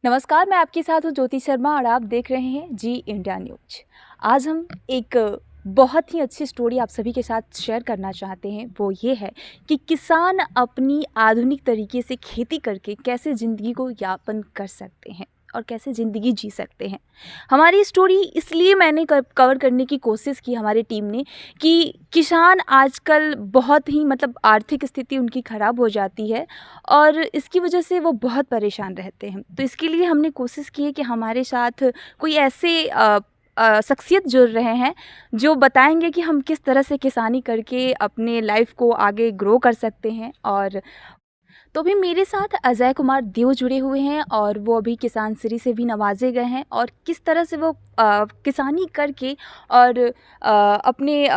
नमस्कार, मैं आपके साथ हूँ ज्योति शर्मा और आप देख रहे हैं जी इंडिया न्यूज। आज हम एक बहुत ही अच्छी स्टोरी आप सभी के साथ शेयर करना चाहते हैं। वो ये है कि किसान अपनी आधुनिक तरीके से खेती करके कैसे ज़िंदगी को यापन कर सकते हैं और कैसे ज़िंदगी जी सकते हैं। हमारी स्टोरी इसलिए मैंने कवर करने की कोशिश की हमारी टीम ने कि किसान आजकल बहुत ही आर्थिक स्थिति उनकी ख़राब हो जाती है और इसकी वजह से वो बहुत परेशान रहते हैं। तो इसके लिए हमने कोशिश की है कि हमारे साथ कोई ऐसे शख्सियत जुड़ रहे हैं जो बताएंगे कि हम किस तरह से किसानी करके अपने लाइफ को आगे ग्रो कर सकते हैं। और तो अभी मेरे साथ अजय कुमार देव जुड़े हुए हैं और वो अभी किसान श्री से भी नवाजे गए हैं और किस तरह से वो किसानी करके और अपने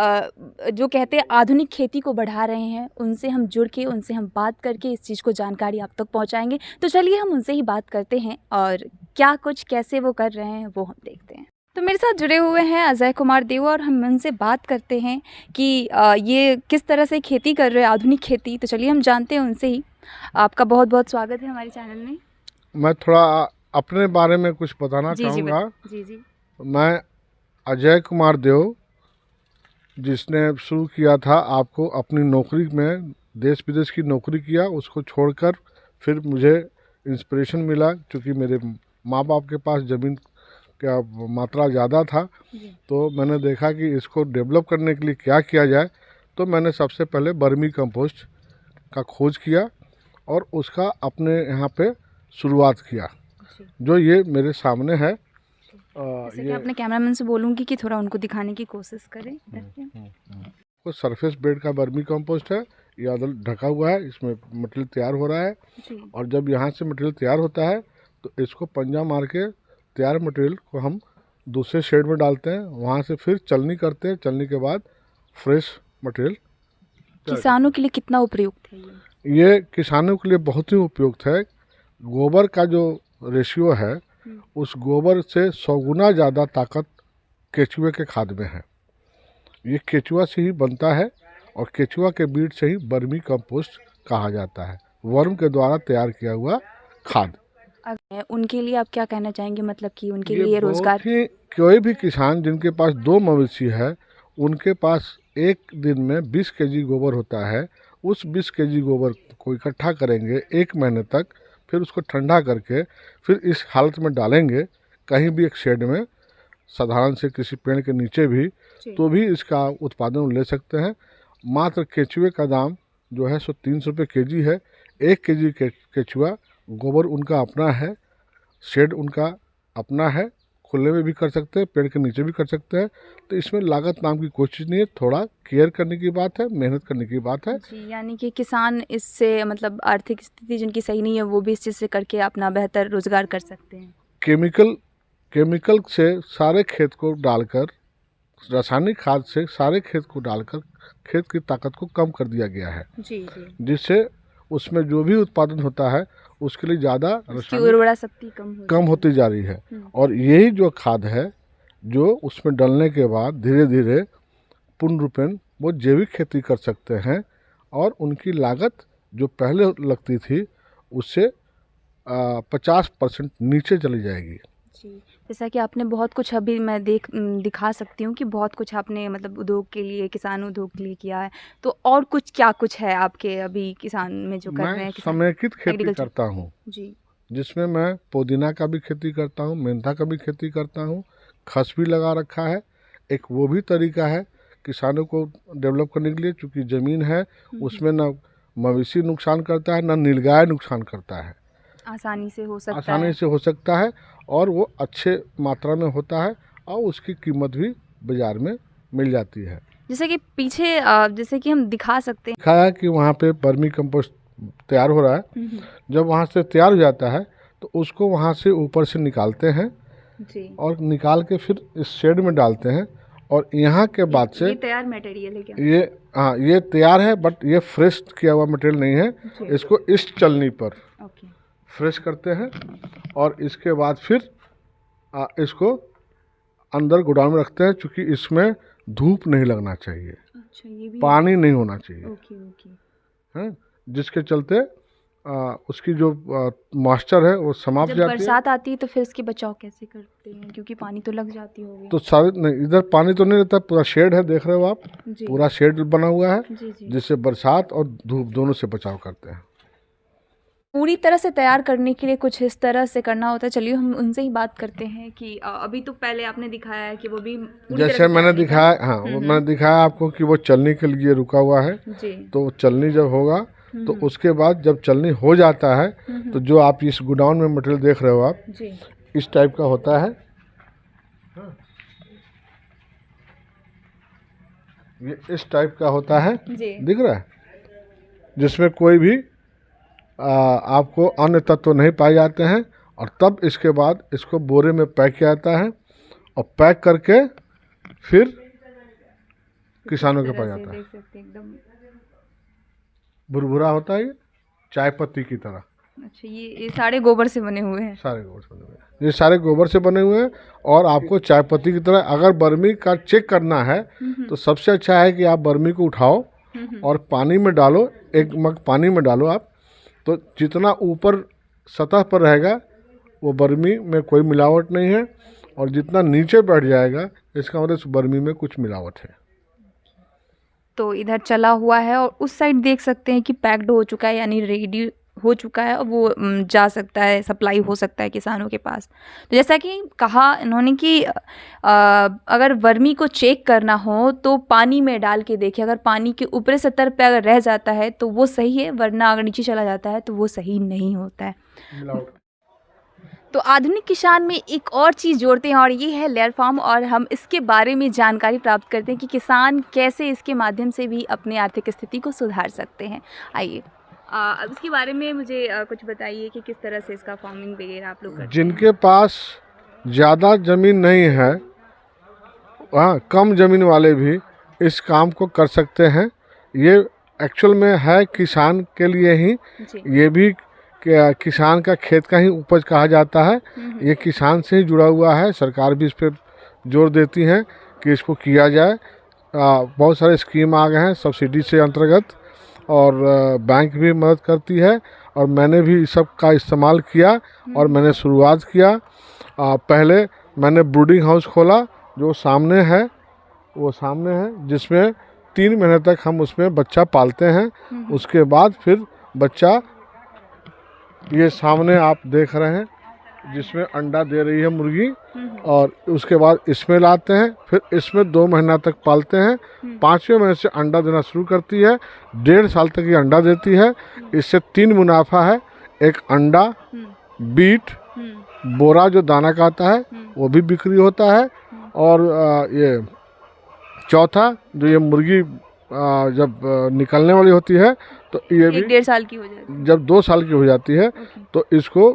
जो कहते हैं आधुनिक खेती को बढ़ा रहे हैं, उनसे हम जुड़ के उनसे हम बात करके इस चीज़ को जानकारी आप तक पहुंचाएंगे। तो चलिए हम उनसे ही बात करते हैं और क्या कुछ कैसे वो कर रहे हैं वो हम देखते हैं। तो मेरे साथ जुड़े हुए हैं अजय कुमार देव और हम उनसे बात करते हैं कि ये किस तरह से खेती कर रहे हैं, आधुनिक खेती। तो चलिए हम जानते हैं उनसे ही। आपका बहुत बहुत स्वागत है हमारे चैनल में। मैं थोड़ा अपने बारे में कुछ बताना चाहूँगा। जी। मैं अजय कुमार देव, जिसने शुरू किया था आपको अपनी नौकरी में, देश विदेश की नौकरी किया, उसको छोड़कर फिर मुझे इंस्पिरेशन मिला क्योंकि मेरे माँ बाप के पास ज़मीन का मात्रा ज़्यादा था। तो मैंने देखा कि इसको डेवलप करने के लिए क्या किया जाए। तो मैंने सबसे पहले वर्मी कंपोस्ट का खोज किया और उसका अपने यहाँ पे शुरुआत किया, जो ये मेरे सामने है। जैसे कि अपने कैमरामैन से बोलूँगी कि थोड़ा उनको दिखाने की कोशिश करें। वो सरफेस बेड का वर्मी कंपोस्ट है, ये अदल ढका हुआ है, इसमें मटेरियल तैयार हो रहा है। और जब यहाँ से मटेरियल तैयार होता है तो इसको पंजा मार के तैयार मटेरियल को हम दूसरे शेड में डालते हैं, वहाँ से फिर चलनी करते हैं। चलनी के बाद फ्रेश मटेरियल किसानों के लिए कितना उपयुक्त है ये किसानों के लिए बहुत ही उपयुक्त है। गोबर का जो रेशियो है, उस गोबर से 100 गुना ज़्यादा ताकत केचुए के खाद में है। ये केचुआ से ही बनता है और केचुआ के बीज से ही वर्मी कंपोस्ट कहा जाता है, वर्म के द्वारा तैयार किया हुआ खाद। उनके लिए आप क्या कहना चाहेंगे, मतलब कि उनके लिए रोजगार? कोई भी किसान जिनके पास 2 मवेशी है, उनके पास एक दिन में 20 केजी गोबर होता है। उस 20 केजी गोबर को इकट्ठा करेंगे 1 महीने तक, फिर उसको ठंडा करके फिर इस हालत में डालेंगे कहीं भी एक शेड में, साधारण से किसी पेड़ के नीचे भी, तो भी इसका उत्पादन ले सकते हैं। मात्र केचुए का दाम जो है सो 300 रुपये केजी है। 1 केजी केचुआ गोबर उनका अपना है, शेड उनका अपना है, खुले में भी कर सकते हैं, पेड़ के नीचे भी कर सकते हैं। तो इसमें लागत नाम की कोई चीज़ नहीं है, थोड़ा केयर करने की बात है, मेहनत करने की बात है। जी, यानी कि किसान इससे आर्थिक स्थिति जिनकी सही नहीं है वो भी इस चीज़ से करके अपना बेहतर रोजगार कर सकते हैं। केमिकल से सारे खेत को डालकर, रासायनिक खाद से सारे खेत को डालकर खेत की ताकत को कम कर दिया गया है। जी। जिससे उसमें जो भी उत्पादन होता है उसके लिए ज़्यादा उर्वरा शक्ति कम होती जा रही है। और यही जो खाद है, जो उसमें डालने के बाद धीरे धीरे पूर्ण रूपेण वो जैविक खेती कर सकते हैं और उनकी लागत जो पहले लगती थी उससे 50% नीचे चली जाएगी। जी, जैसा कि आपने बहुत कुछ अभी मैं दिखा सकती हूँ कि बहुत कुछ आपने उद्योग के लिए, किसान उद्योग के लिए किया है। तो और क्या कुछ है आपके अभी किसान में जो कर रहे हैं? समेकित खेती करता हूँ जी, जिसमें मैं पुदीना का भी खेती करता हूँ, मेंथा का भी खेती करता हूँ, खस भी लगा रखा है। एक वो भी तरीका है किसानों को डेवलप करने के लिए, चूँकि ज़मीन है उसमें ना मवेशी नुकसान करता है ना नीलगाय नुकसान करता है, आसानी से हो सकता है और वो अच्छे मात्रा में होता है और उसकी कीमत भी बाज़ार में मिल जाती है। जैसे कि पीछे जैसे कि हम दिखा सकते हैं, दिखाया कि वहाँ पे वर्मी कंपोस्ट तैयार हो रहा है। जब वहाँ से तैयार हो जाता है तो उसको वहाँ से ऊपर से निकालते हैं जी। और निकाल के फिर इस शेड में डालते हैं। और यहाँ के बाद से ये तैयार मटेरियल है क्या? ये तैयार है, बट ये फ्रेश किया हुआ मटेरियल नहीं है। इसको इस चलनी पर फ्रेश करते हैं और इसके बाद फिर इसको अंदर गोदाम में रखते हैं, क्योंकि इसमें धूप नहीं लगना चाहिए। अच्छा, ये भी पानी नहीं होना चाहिए। ओके। हैं, जिसके चलते उसकी जो मॉइस्चर है वो समाप्त जब जाती है। बरसात आती है तो फिर इसके बचाव कैसे करते हैं, क्योंकि पानी तो लग जाती होगी। तो सारे नहीं, इधर पानी तो नहीं रहता, पूरा शेड है, देख रहे हो आप, जी पूरा शेड बना हुआ है, जी जी। जिससे बरसात और धूप दोनों से बचाव करते हैं। पूरी तरह से तैयार करने के लिए कुछ इस तरह से करना होता है। चलिए हम उनसे ही बात करते हैं कि अभी तो पहले आपने दिखाया है कि वो भी पूरी तरह जैसे से मैंने तैयार नहीं दिखाया, हाँ वो मैंने दिखाया आपको कि वो चलनी के लिए रुका हुआ है। जी तो चलनी जब होगा तो उसके बाद जब चलनी हो जाता है तो जो आप इस गोडाउन में मटेरियल देख रहे हो आप, जी इस टाइप का होता है। ये इस टाइप का होता है, जी दिख रहा है, जिसमें कोई भी आपको अन्य तत्व नहीं पाए जाते हैं। और तब इसके बाद इसको बोरे में पैक किया जाता है और पैक करके फिर किसानों के पास जाता है। देख सकते हैं एकदम। भुरभुरा होता है, ये चाय पत्ती की तरह। अच्छा, ये सारे गोबर से बने हुए हैं। सारे गोबर से बने हुए हैं, ये सारे गोबर से बने हुए हैं। और आपको चाय पत्ती की तरह अगर बर्मी का चेक करना है तो सबसे अच्छा है कि आप बर्मी को उठाओ और पानी में डालो, एक मग पानी में डालो आप, तो जितना ऊपर सतह पर रहेगा वो बर्मी में कोई मिलावट नहीं है, और जितना नीचे बैठ जाएगा इसका मतलब उस बर्मी में कुछ मिलावट है। तो इधर चला हुआ है और उस साइड देख सकते हैं कि पैक्ड हो चुका है, यानी रेडी हो चुका है और वो जा सकता है, सप्लाई हो सकता है किसानों के पास। तो जैसा कि कहा इन्होंने कि अगर वर्मी को चेक करना हो तो पानी में डाल के देखिए, अगर पानी के ऊपरी सतह पे अगर रह जाता है तो वो सही है, वरना अगर नीचे चला जाता है तो वो सही नहीं होता है। तो आधुनिक किसान में एक और चीज़ जोड़ते हैं और ये है लेयर फार्म, और हम इसके बारे में जानकारी प्राप्त करते हैं कि किसान कैसे इसके माध्यम से भी अपनी आर्थिक स्थिति को सुधार सकते हैं। आइए अब इसके बारे में मुझे कुछ बताइए कि किस तरह से इसका फार्मिंग वगैरह आप लोग करते हैं। जिनके पास ज़्यादा ज़मीन नहीं है, हाँ कम ज़मीन वाले भी इस काम को कर सकते हैं। ये एक्चुअल में है किसान के लिए ही, ये भी किसान का खेत का ही उपज कहा जाता है। ये किसान से ही जुड़ा हुआ है। सरकार भी इस पर जोर देती है कि इसको किया जाए। बहुत सारे स्कीम आ गए हैं सब्सिडी से अंतर्गत, और बैंक भी मदद करती है। और मैंने भी इस सब का इस्तेमाल किया और मैंने शुरुआत किया। पहले मैंने ब्रूडिंग हाउस खोला, जो सामने है, वो सामने है, जिसमें 3 महीने तक हम उसमें बच्चा पालते हैं। उसके बाद फिर बच्चा ये सामने आप देख रहे हैं, जिसमें अंडा दे रही है मुर्गी, और उसके बाद इसमें लाते हैं, फिर इसमें 2 महीना तक पालते हैं। 5वें महीने से अंडा देना शुरू करती है, 1.5 साल तक ये अंडा देती है। इससे 3 मुनाफा है, एक अंडा, बीट, बोरा जो दाना का आता है वो भी बिक्री होता है, और ये चौथा जो ये मुर्गी जब निकलने वाली होती है तो ये भी 1-1.5 साल की हो जाती है। जब 2 साल की हो जाती है तो इसको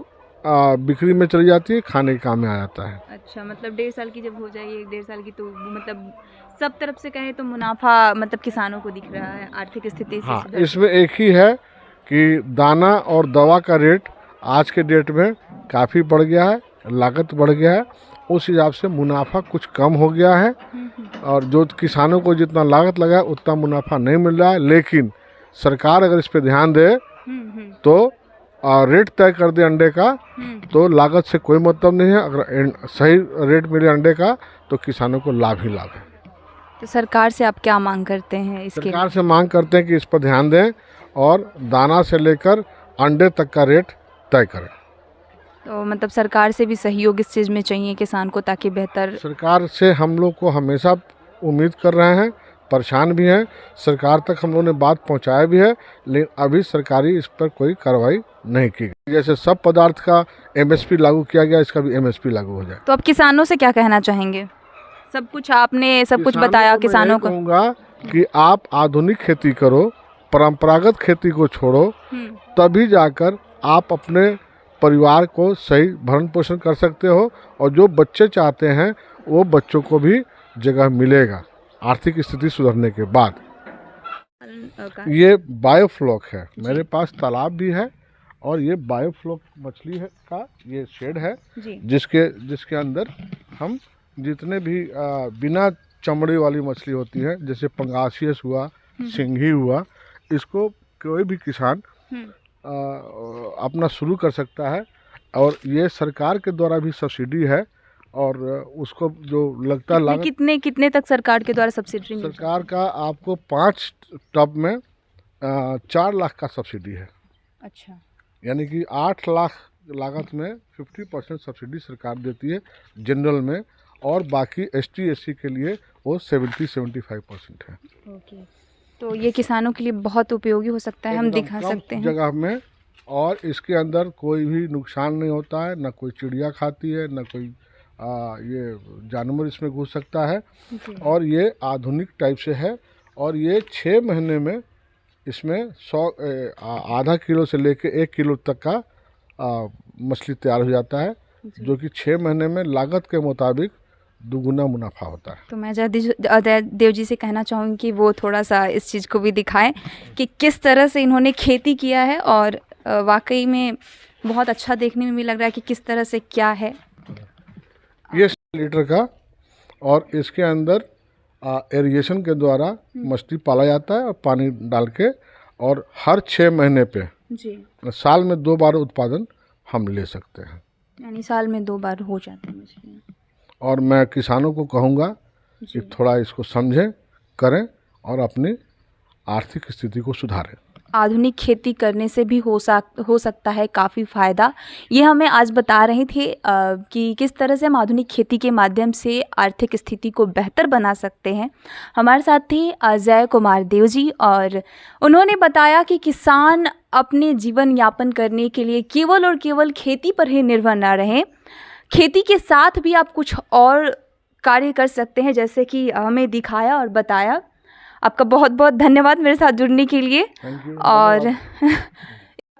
बिक्री में चली जाती है, खाने के काम में आ जाता है। अच्छा, मतलब 1.5 साल की जब हो जाएगी, 1-1.5 साल की, तो मतलब सब तरफ से कहें तो मुनाफा मतलब किसानों को दिख रहा है आर्थिक स्थिति से। हाँ, इसमें एक ही है कि दाना और दवा का रेट आज के डेट में काफ़ी बढ़ गया है, लागत बढ़ गया है, उस हिसाब से मुनाफा कुछ कम हो गया है। और जो किसानों को जितना लागत लगा है उतना मुनाफा नहीं मिल रहा है। लेकिन सरकार अगर इस पर ध्यान दे तो रेट तय कर दे अंडे का, तो लागत से कोई मतलब नहीं है। अगर सही रेट मिले अंडे का तो किसानों को लाभ ही लाभ है। तो सरकार से आप क्या मांग करते हैं इसके सरकार से मांग करते हैं कि इस पर ध्यान दें और दाना से लेकर अंडे तक का रेट तय करें। तो मतलब सरकार से भी सहयोग इस चीज़ में चाहिए किसान को, ताकि बेहतर। सरकार से हम लोग को हमेशा उम्मीद कर रहे हैं, परेशान भी हैं। सरकार तक हम लोगों ने बात पहुंचाया भी है, लेकिन अभी सरकारी इस पर कोई कार्रवाई नहीं की गई। जैसे सब पदार्थ का एमएसपी लागू किया गया, इसका भी एमएसपी लागू हो जाए। तो अब किसानों से क्या कहना चाहेंगे? सब कुछ आपने सब कुछ बताया किसानों को। कहूँगा कि आप आधुनिक खेती करो, परंपरागत खेती को छोड़ो, तभी जाकर आप अपने परिवार को सही भरण पोषण कर सकते हो। और जो बच्चे चाहते हैं वो बच्चों को भी जगह मिलेगा आर्थिक स्थिति सुधरने के बाद। ये बायोफ्लॉक है, मेरे पास तालाब भी है, और ये बायोफ्लॉक मछली है का ये शेड है, जिसके अंदर हम जितने भी बिना चमड़े वाली मछली होती है, जैसे पंगासियस हुआ, सिंघी हुआ, इसको कोई भी किसान अपना शुरू कर सकता है। और ये सरकार के द्वारा भी सब्सिडी है, और उसको जो लगता कितने लागत कितने कितने तक सरकार के द्वारा सब्सिडी मिल सरकार का आपको 5 टब में 4 लाख का सब्सिडी है। अच्छा, यानी कि 8 लाख लागत में 50% सब्सिडी सरकार देती है जनरल में, और बाकी ST SC के लिए वो 70-75% है। ओके। तो ये किसानों के लिए बहुत उपयोगी हो सकता है, हम एकदम दिखा कम सकते हैं। जगह में, और इसके अंदर कोई भी नुकसान नहीं होता है, ना कोई चिड़िया खाती है, ना कोई ये जानवर इसमें घुस सकता है। जी। और ये आधुनिक टाइप से है, और ये 6 महीने में इसमें 100 आधा किलो से लेके 1 किलो तक का मछली तैयार हो जाता है, जो कि 6 महीने में लागत के मुताबिक दुगुना मुनाफा होता है। तो मैं अजय देव जी से कहना चाहूँगी कि वो थोड़ा सा इस चीज़ को भी दिखाएं कि किस तरह से इन्होंने खेती किया है, और वाकई में बहुत अच्छा देखने में भी लग रहा है कि किस तरह से क्या है। ये 100 लीटर का, और इसके अंदर एरिगेशन के द्वारा मछली पाला जाता है, और पानी डाल के, और हर 6 महीने पे जी। साल में 2 बार उत्पादन हम ले सकते हैं। यानी साल में 2 बार हो जाती है मछलियाँ। और मैं किसानों को कहूँगा कि थोड़ा इसको समझें, करें, और अपनी आर्थिक स्थिति को सुधारें। आधुनिक खेती करने से भी हो सकता है काफ़ी फ़ायदा। ये हमें आज बता रहे थे कि किस तरह से हम आधुनिक खेती के माध्यम से आर्थिक स्थिति को बेहतर बना सकते हैं। हमारे साथ थे अजय कुमार देव जी, और उन्होंने बताया कि किसान अपने जीवन यापन करने के लिए केवल और केवल खेती पर ही निर्भर ना रहें, खेती के साथ भी आप कुछ और कार्य कर सकते हैं, जैसे कि हमें दिखाया और बताया। आपका बहुत बहुत धन्यवाद मेरे साथ जुड़ने के लिए। और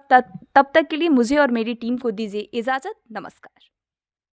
तब तक के लिए मुझे और मेरी टीम को दीजिए इजाज़त। नमस्कार।